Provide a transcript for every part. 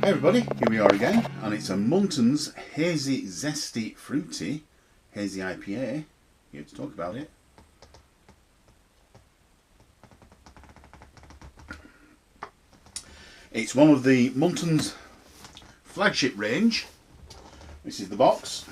Hey everybody, here we are again, and it's a Muntons Hazy Zesty Fruity Hazy IPA. Here to talk about it. It's one of the Muntons Flagship range. This is the box.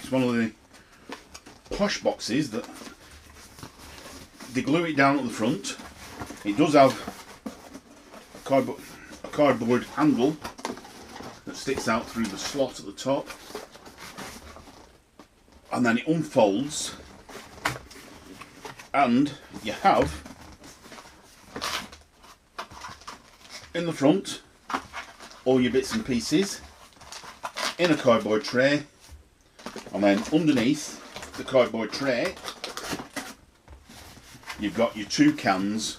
It's one of the posh boxes that they glue it down at the front. It does have a cardboard handle that sticks out through the slot at the top, and then it unfolds, and you have in the front all your bits and pieces in a cardboard tray, and then underneath the cardboard tray you've got your 2 cans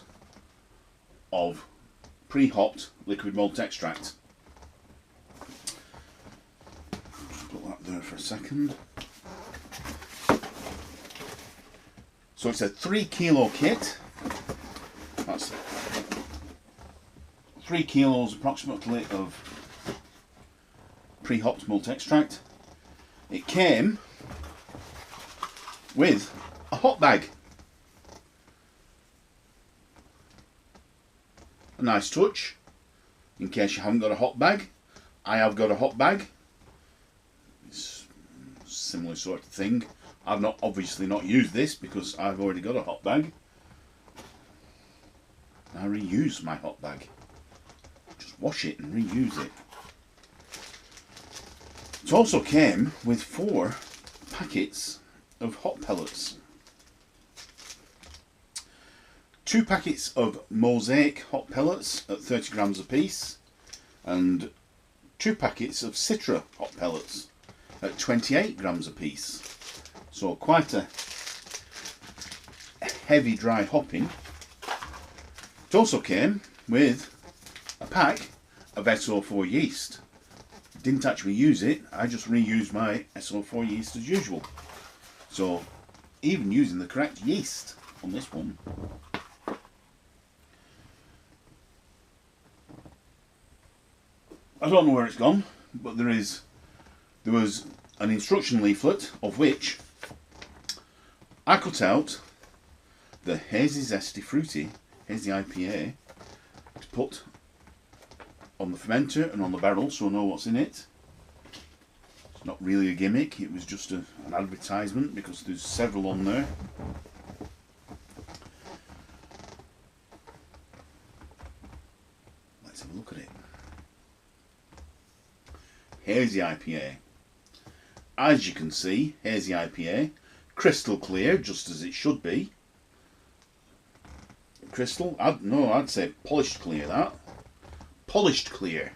of pre-hopped liquid malt extract. Put that there for a second. So it's a 3 kilo kit. That's 3 kilos approximately of pre-hopped malt extract. It came with a hop bag. A nice touch, in case you haven't got a hot bag. I have got a hot bag. It's a similar sort of thing. I've obviously not used this because I've already got a hot bag. I reuse my hot bag. Just wash it and reuse it. It also came with 4 packets of hot pellets. 2 packets of mosaic hot pellets at 30 grams a piece, and 2 packets of citra hot pellets at 28 grams a piece. So quite a heavy dry hopping. It also came with a pack of SO4 yeast. Didn't actually use it, I just reused my SO4 yeast as usual. So even using the correct yeast on this one. I don't know where it's gone, but there was an instruction leaflet of which I cut out the Hazy Zesty Fruity Hazy IPA to put on the fermenter and on the barrel so I know what's in it. It's not really a gimmick, it was just an advertisement because there's several on there. Let's have a look at it. Hazy IPA. As you can see, Hazy IPA, crystal clear, just as it should be. Crystal? I'd say polished clear, that. Polished clear.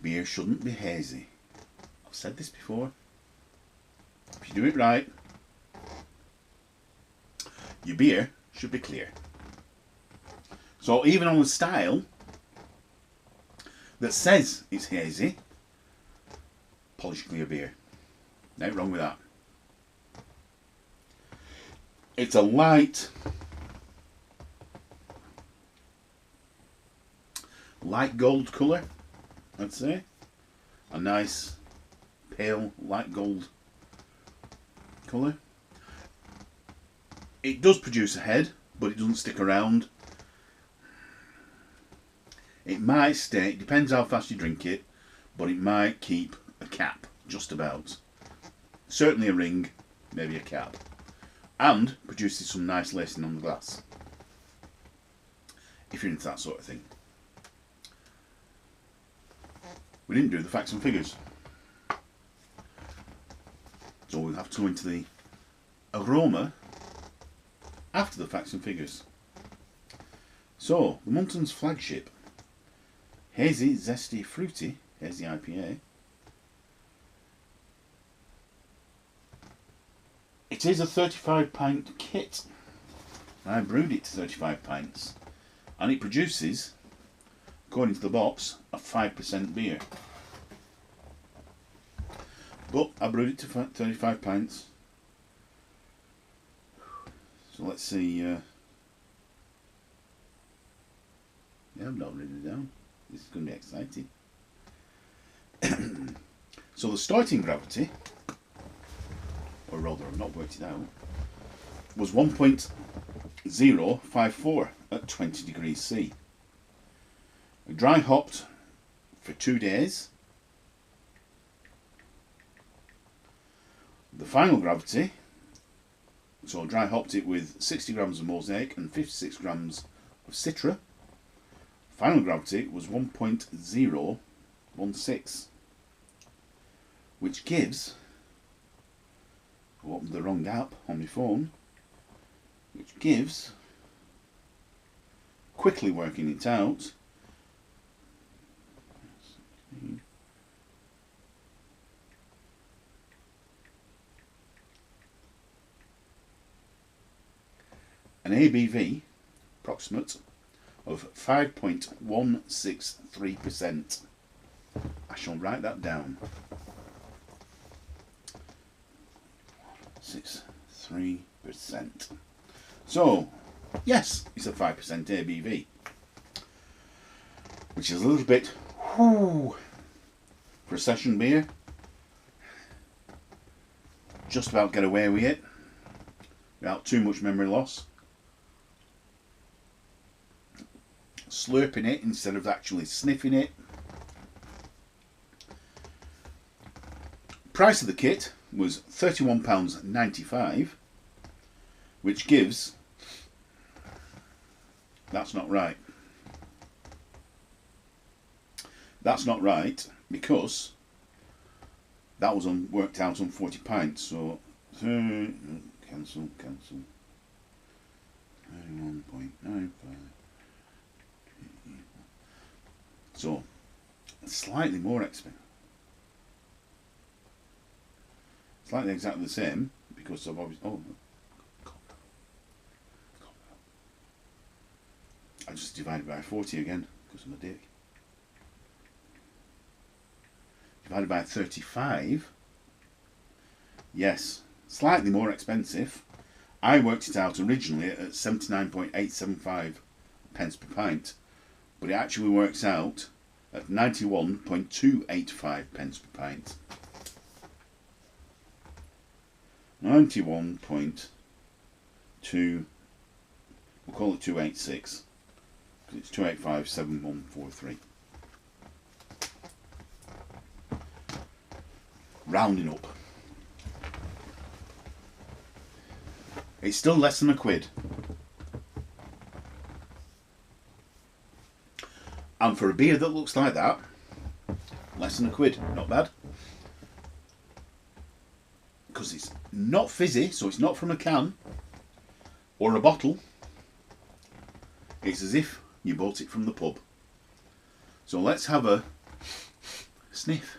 Beer shouldn't be hazy. I've said this before. If you do it right, your beer should be clear. So even on the style that says it's hazy, polished clear beer. Nothing wrong with that. It's a light gold colour, I'd say. A nice pale light gold colour. It does produce a head, but it doesn't stick around. It might stay, it depends how fast you drink it, but it might keep a cap, just about. Certainly a ring, maybe a cap. And produces some nice lacing on the glass, if you're into that sort of thing. We didn't do the facts and figures, so we'll have to go into the aroma after the facts and figures. So, the Muntons Flagship Hazy Zesty Fruity Hazy IPA. It is a 35 pint kit. I brewed it to 35 pints, and it produces, according to the box, a 5% beer. But I brewed it to 35 pints. So let's see Yeah, I've not written it down. This is going to be exciting. So the starting gravity, or rather I've not worked it out, was 1.054 at 20 degrees C. I dry hopped for 2 days. The final gravity, so I dry hopped it with 60 grams of mosaic and 56 grams of citra. Final gravity was 1.016, which gives, I opened the wrong app on my phone, which gives, quickly working it out, an ABV approximate of 5.163%. I shall write that down. 63%. So, yes, it's a 5% ABV, which is a little bit for a session beer. Just about get away with it without too much memory loss. Slurping it instead of actually sniffing it. Price of the kit was £31.95, which gives, that's not right. That's not right because that was worked out on 40 pints, so cancel 31.95. So slightly more expensive. Slightly exactly the same because I've obviously, I just divided by 40 again because I'm a dick. Divided by 35. Yes, slightly more expensive. I worked it out originally at 79.875 pence per pint, but it actually works out at 91.285 pence per pint. 91.2, we'll call it 286, because it's 285.7143. Rounding up. It's still less than £1. And for a beer that looks like that, less than £1, not bad. Because it's not fizzy, so it's not from a can or a bottle. It's as if you bought it from the pub. So let's have a sniff.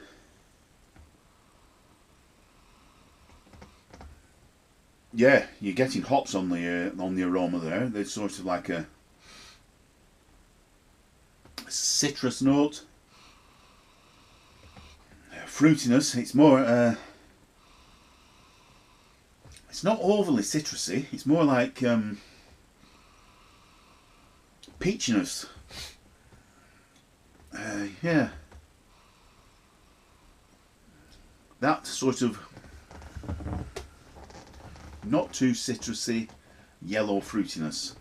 Yeah, you're getting hops on the aroma there. There's sort of like a citrus note, fruitiness. It's more. It's not overly citrusy. It's more like peachiness. Yeah, that sort of not too citrusy yellow fruitiness.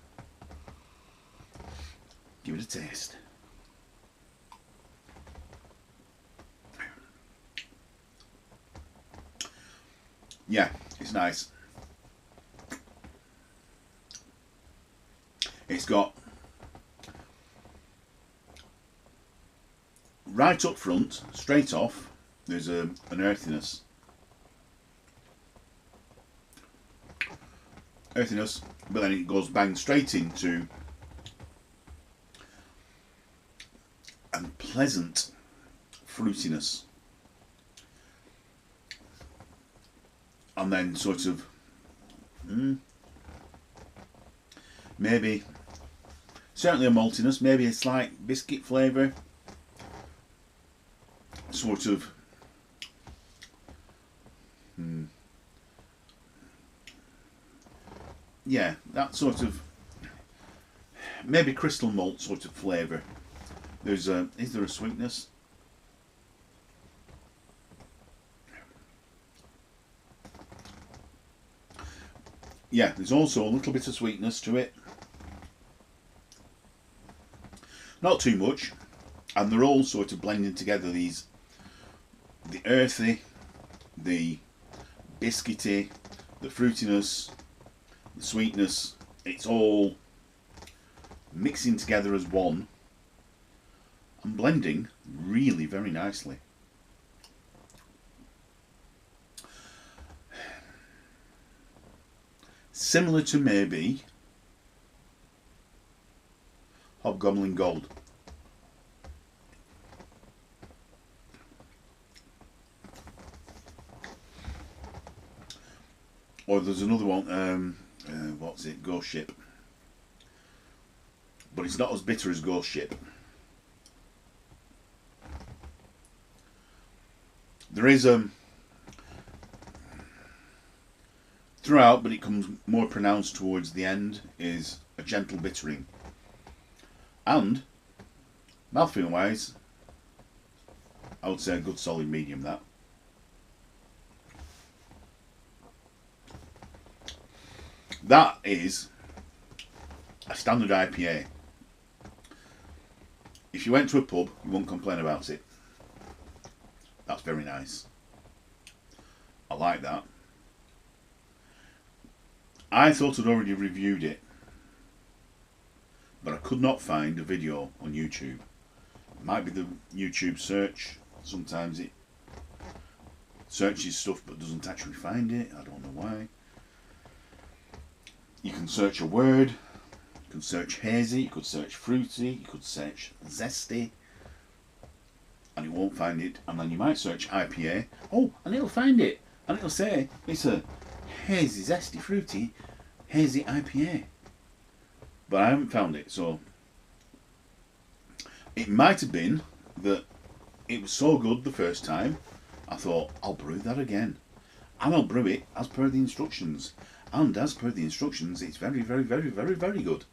Give it a taste. Yeah, it's nice. It's got, right up front, straight off, there's an earthiness. Earthiness, but then it goes bang straight into a pleasant fruitiness. And then sort of, maybe, certainly a maltiness, maybe a slight biscuit flavour, sort of, yeah, that sort of, maybe crystal malt sort of flavour Is there a sweetness? Yeah, there's also a little bit of sweetness to it. Not too much. And they're all sort of blending together, these, the earthy, the biscuity, the fruitiness, the sweetness. It's all mixing together as one and blending really very nicely. Similar to maybe Hobgoblin Gold. Or there's another one, what's it, Ghost Ship. But it's not as bitter as Ghost Ship. There is throughout, but it comes more pronounced towards the end, is a gentle bittering. And mouthfeel wise, I would say a good solid medium. That is a standard IPA. If you went to a pub, you won't complain about it. That's very nice. I like that. I thought I'd already reviewed it, but I could not find a video on YouTube. It might be the YouTube search. Sometimes it searches stuff but doesn't actually find it. I don't know why. You can search a word. You can search hazy. You could search fruity. You could search zesty, and it won't find it. And then you might search IPA. Oh, and it'll find it, and it'll say it's a hazy zesty fruity hazy IPA. But I haven't found it, so it might have been that it was so good the first time, I thought, I'll brew that again. And I'll brew it as per the instructions. And as per the instructions, it's very, very, very, very, very good.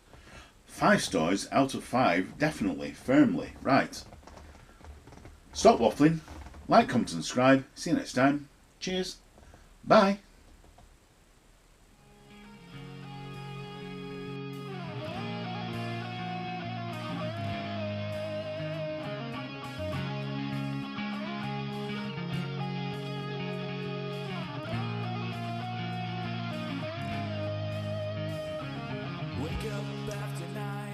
5 stars out of 5, definitely, firmly. Right. Stop waffling. Like, comment and subscribe. See you next time. Cheers. Bye. Wake up after night.